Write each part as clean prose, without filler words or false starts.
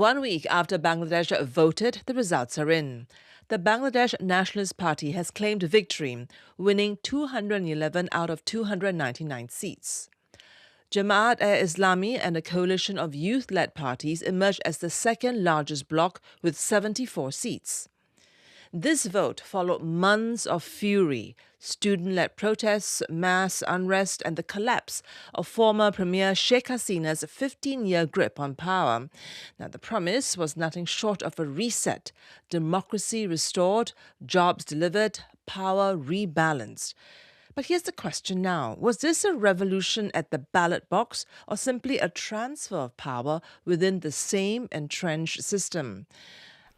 1 week after Bangladesh voted, the results are in. The Bangladesh Nationalist Party has claimed victory, winning 211 out of 299 seats. Jamaat-e-Islami and a coalition of youth-led parties emerged as the second largest bloc with 74 seats. This vote followed months of fury, student-led protests, mass unrest, and the collapse of former Premier Sheikh Hasina's 15-year grip on power. Now, the promise was nothing short of a reset: democracy restored, jobs delivered, power rebalanced. But here's the question now. Was this a revolution at the ballot box or simply a transfer of power within the same entrenched system?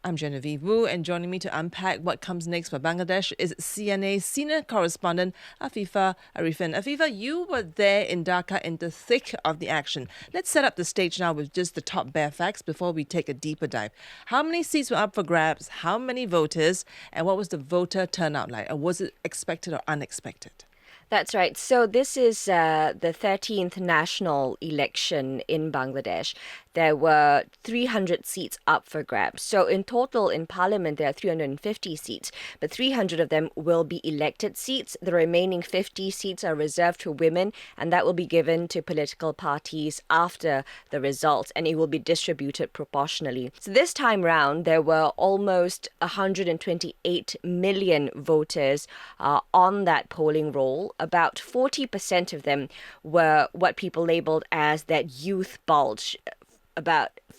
I'm Genevieve Woo, and joining me to unpack what comes next for Bangladesh is CNA Senior Correspondent Afifah Ariffin. Afifah, you were there in Dhaka in the thick of the action. Let's set up the stage now with just the top bare facts before we take a deeper dive. How many seats were up for grabs? How many voters? And what was the voter turnout like? Or was it expected or unexpected? That's right. So this is the 13th national election in Bangladesh. There were 300 seats up for grabs. So in total in parliament, there are 350 seats, but 300 of them will be elected seats. The remaining 50 seats are reserved for women, and that will be given to political parties after the results, and it will be distributed proportionally. So this time round, there were almost 128 million voters on that polling roll. About 40% of them were what people labeled as that youth bulge.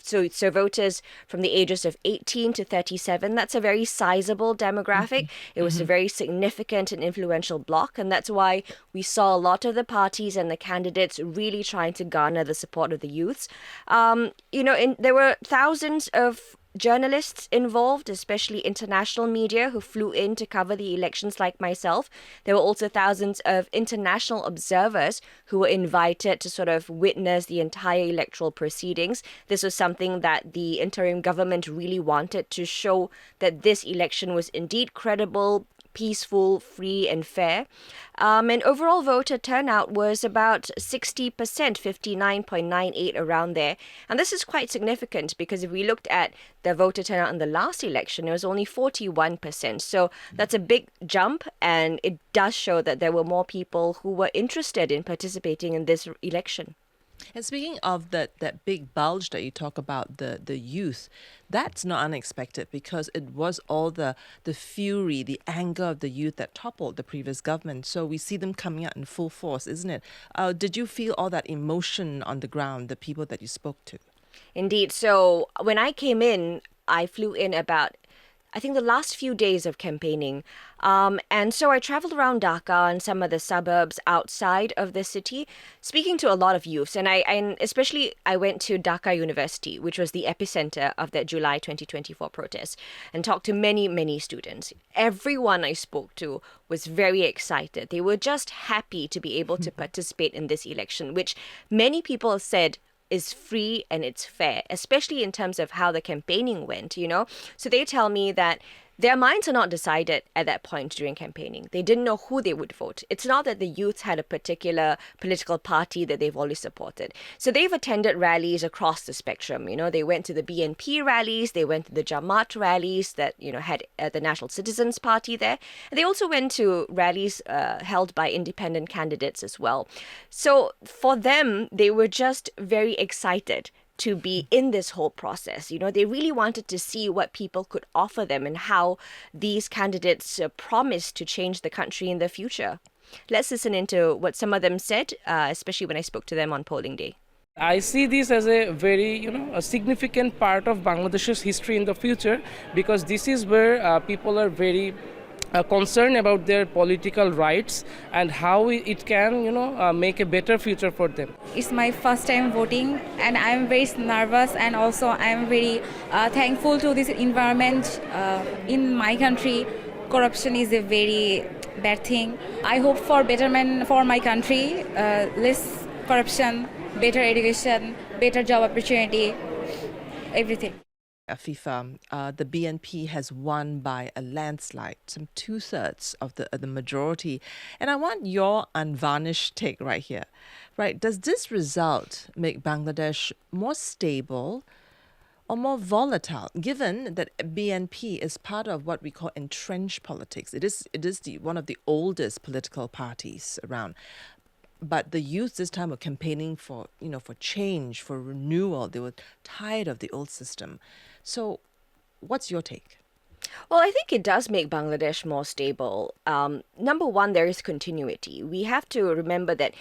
So voters from the ages of 18 to 37, that's a very sizable demographic. It was a very significant and influential bloc, and that's why we saw a lot of the parties and the candidates really trying to garner the support of the youths. There were thousands of journalists involved, especially international media who flew in to cover the elections like myself. There were also thousands of international observers who were invited to sort of witness the entire electoral proceedings. This was something that the interim government really wanted, to show that this election was indeed credible, peaceful, free and fair. And overall voter turnout was about 60%, 59.98 around there. And this is quite significant because if we looked at the voter turnout in the last election, it was only 41%. So that's a big jump, and it does show that there were more people who were interested in participating in this election. And speaking of that big bulge that you talk about, the youth, that's not unexpected because it was all the fury, the anger of the youth that toppled the previous government. So we see them coming out in full force, isn't it? Did you feel all that emotion on the ground, the people that you spoke to? Indeed. So when I came in, I flew in about, I think, the last few days of campaigning. And so I traveled around Dhaka and some of the suburbs outside of the city, speaking to a lot of youths. And especially I went to Dhaka University, which was the epicenter of that July 2024 protest, and talked to many, many students. Everyone I spoke to was very excited. They were just happy to be able to participate in this election, which many people said is free and it's fair, especially in terms of how the campaigning went, So they tell me that their minds are not decided at that point during campaigning. They didn't know who they would vote. It's not that the youths had a particular political party that they've always supported. So they've attended rallies across the spectrum. They went to the BNP rallies, they went to the Jamaat rallies that, had the National Citizens Party there. And they also went to rallies held by independent candidates as well. So for them, they were just very excited to be in this whole process. They really wanted to see what people could offer them and how these candidates promised to change the country in the future. Let's listen into what some of them said, especially when I spoke to them on polling day. I see this as a very, a significant part of Bangladesh's history in the future, because this is where people are very concerned about their political rights and how it can, make a better future for them. It's my first time voting, and I'm very nervous, and also I'm very thankful to this environment. In my country, corruption is a very bad thing. I hope for betterment for my country, less corruption, better education, better job opportunity, everything. Afifah, the BNP has won by a landslide, some 2/3 of the majority. And I want your unvarnished take right here. Right? Does this result make Bangladesh more stable, or more volatile, given that BNP is part of what we call entrenched politics? It is one of the oldest political parties around. But the youth this time were campaigning for, for change, for renewal. They were tired of the old system. So what's your take? Well, I think it does make Bangladesh more stable. Number one, there is continuity. We have to remember that,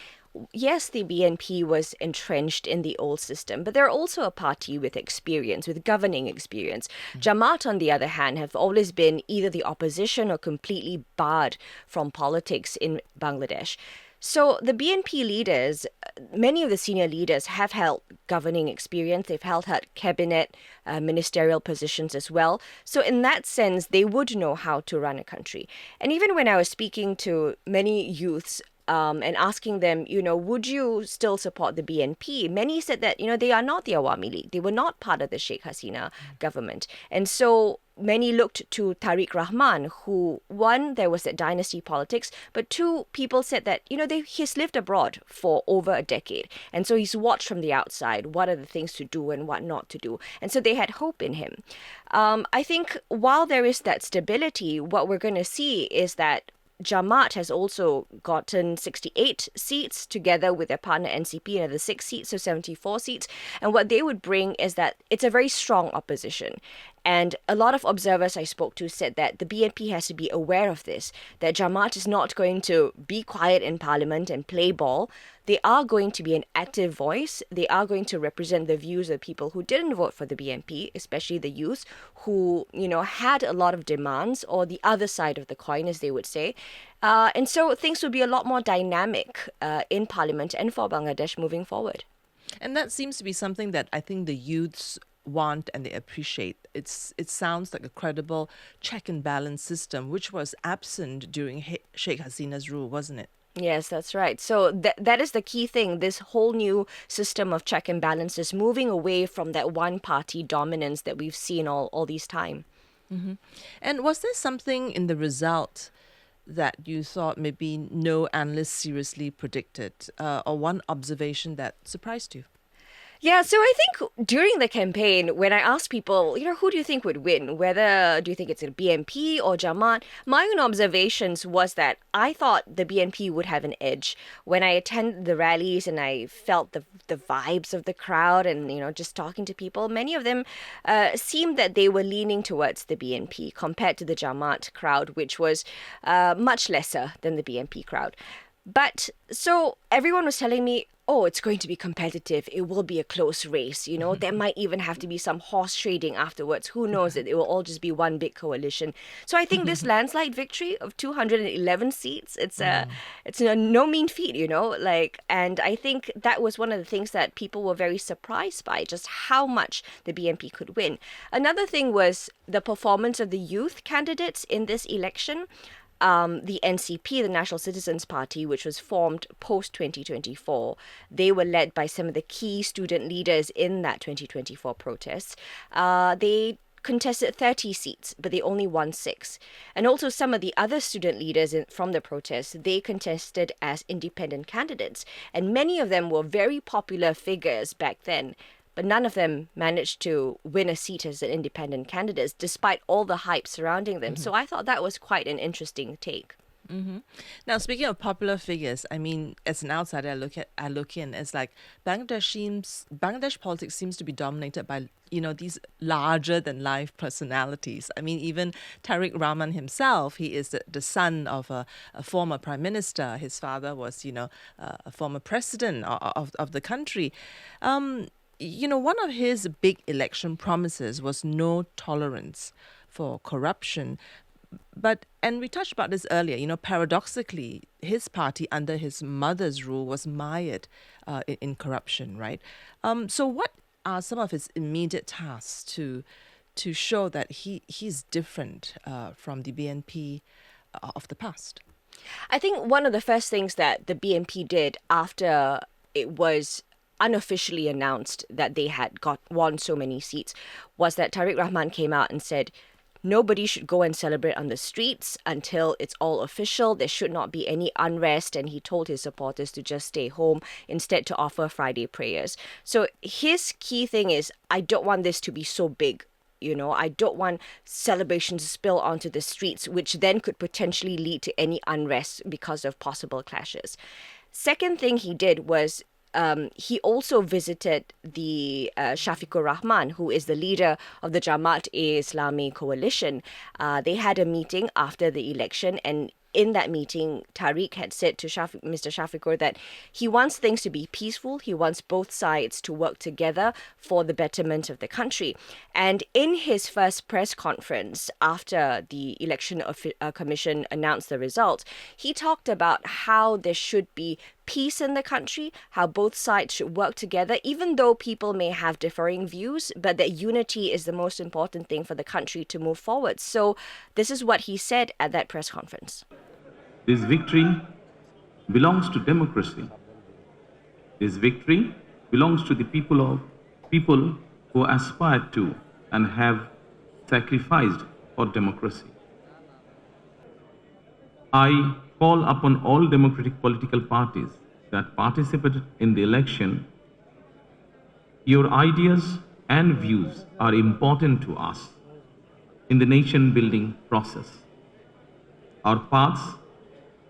yes, the BNP was entrenched in the old system, but they're also a party with experience, with governing experience. Jamaat, on the other hand, have always been either the opposition or completely barred from politics in Bangladesh. So the BNP leaders, many of the senior leaders have held governing experience. They've held cabinet, ministerial positions as well. So in that sense, they would know how to run a country. And even when I was speaking to many youths and asking them, would you still support the BNP? Many said that, they are not the Awami League. They were not part of the Sheikh Hasina government. And so many looked to Tarique Rahman, who, one, there was that dynasty politics, but two, people said that, he's lived abroad for over a decade. And so he's watched from the outside what are the things to do and what not to do. And so they had hope in him. I think while there is that stability, what we're going to see is that Jamaat has also gotten 68 seats together with their partner NCP, another 6 seats, so 74 seats. And what they would bring is that it's a very strong opposition. And a lot of observers I spoke to said that the BNP has to be aware of this, that Jamaat is not going to be quiet in parliament and play ball. They are going to be an active voice. They are going to represent the views of people who didn't vote for the BNP, especially the youth, who, had a lot of demands, or the other side of the coin, as they would say. And so things will be a lot more dynamic in parliament and for Bangladesh moving forward. And that seems to be something that I think the youths want and they appreciate. It sounds like a credible check and balance system, which was absent during Sheikh Hasina's rule, wasn't it? Yes, that's right. So that is the key thing. This whole new system of check and balance is moving away from that one party dominance that we've seen all these time. Mm-hmm. And was there something in the result that you thought maybe no analyst seriously predicted, or one observation that surprised you? Yeah, so I think during the campaign, when I asked people, who do you think would win? Whether do you think it's a BNP or Jamaat? My own observations was that I thought the BNP would have an edge. When I attended the rallies and I felt the vibes of the crowd and, just talking to people, many of them seemed that they were leaning towards the BNP compared to the Jamaat crowd, which was much lesser than the BNP crowd. But so everyone was telling me, oh, it's going to be competitive. It will be a close race. There might even have to be some horse trading afterwards. Who knows? It will all just be one big coalition. So I think this landslide victory of 211 seats, it's a no mean feat, and I think that was one of the things that people were very surprised by, just how much the BNP could win. Another thing was the performance of the youth candidates in this election. The NCP, the National Citizens Party, which was formed post-2024, they were led by some of the key student leaders in that 2024 protests. They contested 30 seats, but they only won 6. And also some of the other student leaders from the protests, they contested as independent candidates. And many of them were very popular figures back then. But none of them managed to win a seat as an independent candidate, despite all the hype surrounding them. Mm-hmm. So I thought that was quite an interesting take. Mm-hmm. Now, speaking of popular figures, I mean, as an outsider, I look in. It's like Bangladesh politics seems to be dominated by these larger than life personalities. I mean, even Tarique Rahman himself, he is the son of a former prime minister. His father was a former president of the country. One of his big election promises was no tolerance for corruption. And we touched about this earlier, paradoxically, his party under his mother's rule was mired in corruption, right? So what are some of his immediate tasks to show that he's different from the BNP of the past? I think one of the first things that the BNP did after it was unofficially announced that they had won so many seats was that Tarique Rahman came out and said, nobody should go and celebrate on the streets until it's all official. There should not be any unrest, and he told his supporters to just stay home, instead to offer Friday prayers. So his key thing is, I don't want this to be so big. I don't want celebrations to spill onto the streets, which then could potentially lead to any unrest because of possible clashes. Second thing he did was he also visited the Shafiqur Rahman, who is the leader of the Jamaat-e-Islami coalition. They had a meeting after the election, and in that meeting, Tarique had said to Mr. Shafiqur that he wants things to be peaceful. He wants both sides to work together for the betterment of the country. And in his first press conference after the election commission announced the results, he talked about how there should be peace in the country, how both sides should work together, even though people may have differing views, but that unity is the most important thing for the country to move forward. So this is what he said at that press conference. This victory belongs to democracy. This victory belongs to the people who aspire to and have sacrificed for democracy. I call upon all democratic political parties that participated in the election. Your ideas and views are important to us in the nation-building process. Our paths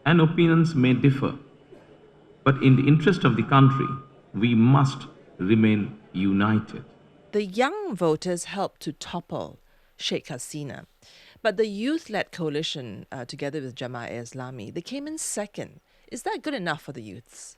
and opinions may differ, but in the interest of the country, we must remain united. The young voters helped to topple Sheikh Hasina, but the youth-led coalition, together with Jamaat-e-Islami, they came in second. Is that good enough for the youths?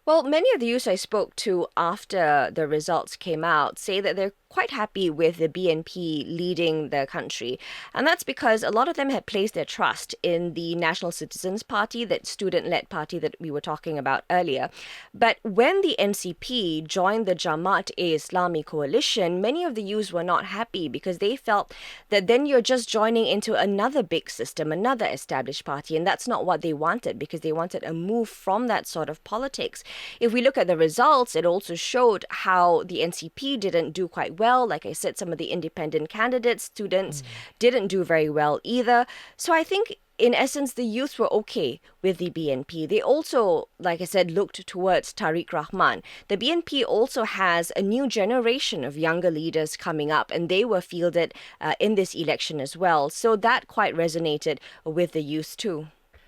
Well, many of the youths I spoke to after the results came out say that they're quite happy with the BNP leading the country. And that's because a lot of them had placed their trust in the National Citizens Party, that student-led party that we were talking about earlier. But when the NCP joined the Jamaat-e-Islami coalition, many of the youths were not happy because they felt that then you're just joining into another big system, another established party. And that's not what they wanted, because they wanted a move from that sort of politics. If we look at the results, it also showed how the NCP didn't do quite well. Like I said, some of the independent candidates, students, didn't do very well either. So I think, in essence, the youth were okay with the BNP. They also, like I said, looked towards Tarique Rahman. The BNP also has a new generation of younger leaders coming up, and they were fielded in this election as well. So that quite resonated with the youth too.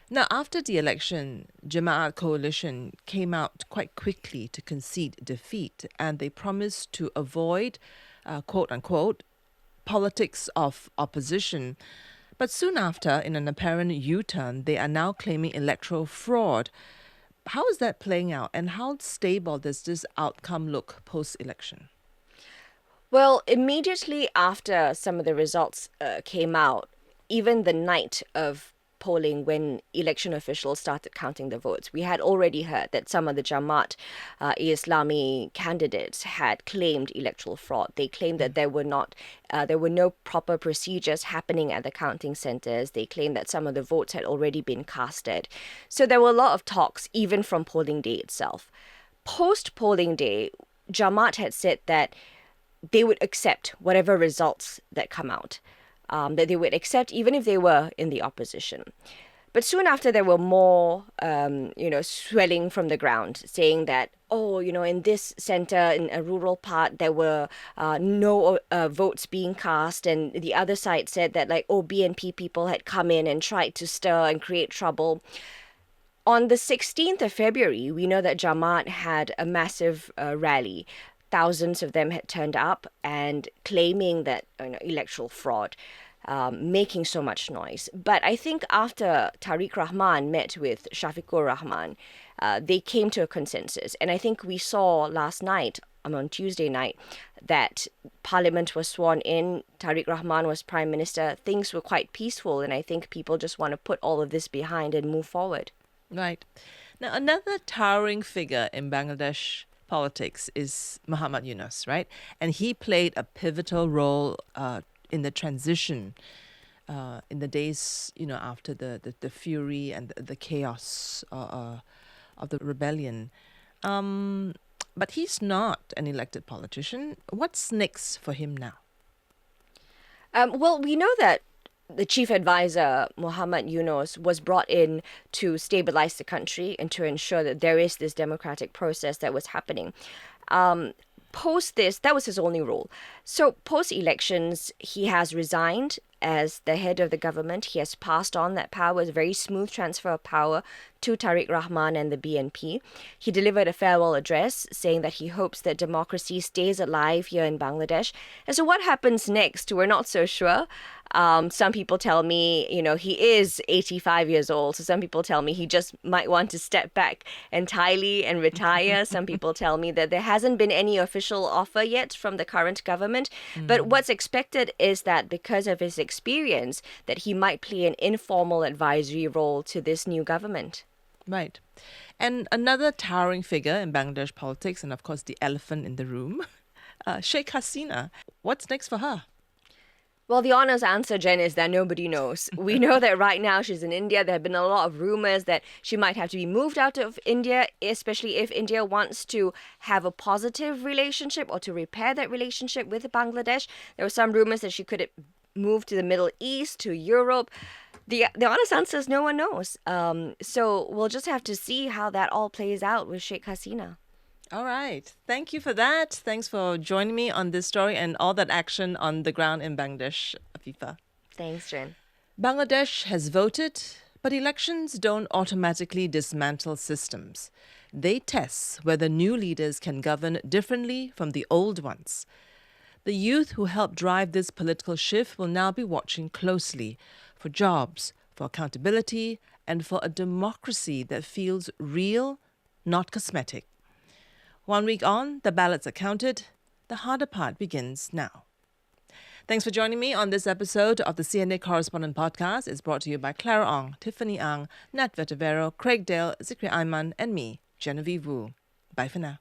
Now, after the election, Jamaat coalition came out quite quickly to concede defeat, and they promised to avoid, quote-unquote, politics of opposition. But soon after, in an apparent U-turn, they are now claiming electoral fraud. How is that playing out, and how stable does this outcome look post-election? Well, immediately after some of the results came out, even the night of polling, when election officials started counting the votes, we had already heard that some of the Jamaat-e-Islami candidates had claimed electoral fraud. They claimed that there were no proper procedures happening at the counting centers. They claimed that some of the votes had already been casted. So there were a lot of talks, even from polling day itself. Post-polling day, Jamaat had said that they would accept whatever results that come out. That they would accept even if they were in the opposition. But soon after, there were more, swelling from the ground, saying that, in this center, in a rural part, there were no votes being cast. And the other side said that, BNP people had come in and tried to stir and create trouble. On the 16th of February, we know that Jamaat had a massive rally. Thousands of them had turned up and claiming that electoral fraud, making so much noise. But I think after Tarique Rahman met with Shafiqur Rahman, they came to a consensus. And I think we saw last night, on Tuesday night, that Parliament was sworn in, Tarique Rahman was Prime Minister. Things were quite peaceful, and I think people just want to put all of this behind and move forward. Right. Now, another towering figure in Bangladesh politics is Muhammad Yunus, right? And he played a pivotal role in the transition in the days, after the fury and the chaos of the rebellion. But he's not an elected politician. What's next for him now? Well, we know that the chief advisor, Muhammad Yunus, was brought in to stabilize the country and to ensure that there is this democratic process that was happening. Post this, that was his only role. So post elections, he has resigned as the head of the government. He has passed on that power, a very smooth transfer of power to Tarique Rahman and the BNP. He delivered a farewell address saying that he hopes that democracy stays alive here in Bangladesh. And so what happens next? We're not so sure. Some people tell me, he is 85 years old. So some people tell me he just might want to step back entirely and retire. Some people tell me that there hasn't been any official offer yet from the current government. But what's expected is that because of his experience, that he might play an informal advisory role to this new government. Right. And another towering figure in Bangladesh politics, and of course the elephant in the room, Sheikh Hasina. What's next for her? Well, the honest answer, Jen, is that nobody knows. We know that right now she's in India. There have been a lot of rumors that she might have to be moved out of India, especially if India wants to have a positive relationship or to repair that relationship with Bangladesh. There were some rumors that she could move to the Middle East, to Europe. The honest answer is no one knows. So we'll just have to see how that all plays out with Sheikh Hasina. All right. Thank you for that. Thanks for joining me on this story and all that action on the ground in Bangladesh, Afifah. Thanks, Jen. Bangladesh has voted, but elections don't automatically dismantle systems. They test whether new leaders can govern differently from the old ones. The youth who helped drive this political shift will now be watching closely for jobs, for accountability, and for a democracy that feels real, not cosmetic. 1 week on, the ballots are counted. The harder part begins now. Thanks for joining me on this episode of the CNA Correspondent podcast. It's brought to you by Clara Ong, Tiffany Ang, Nat Vetivero, Craig Dale, Zikri Ayman, and me, Genevieve Woo. Bye for now.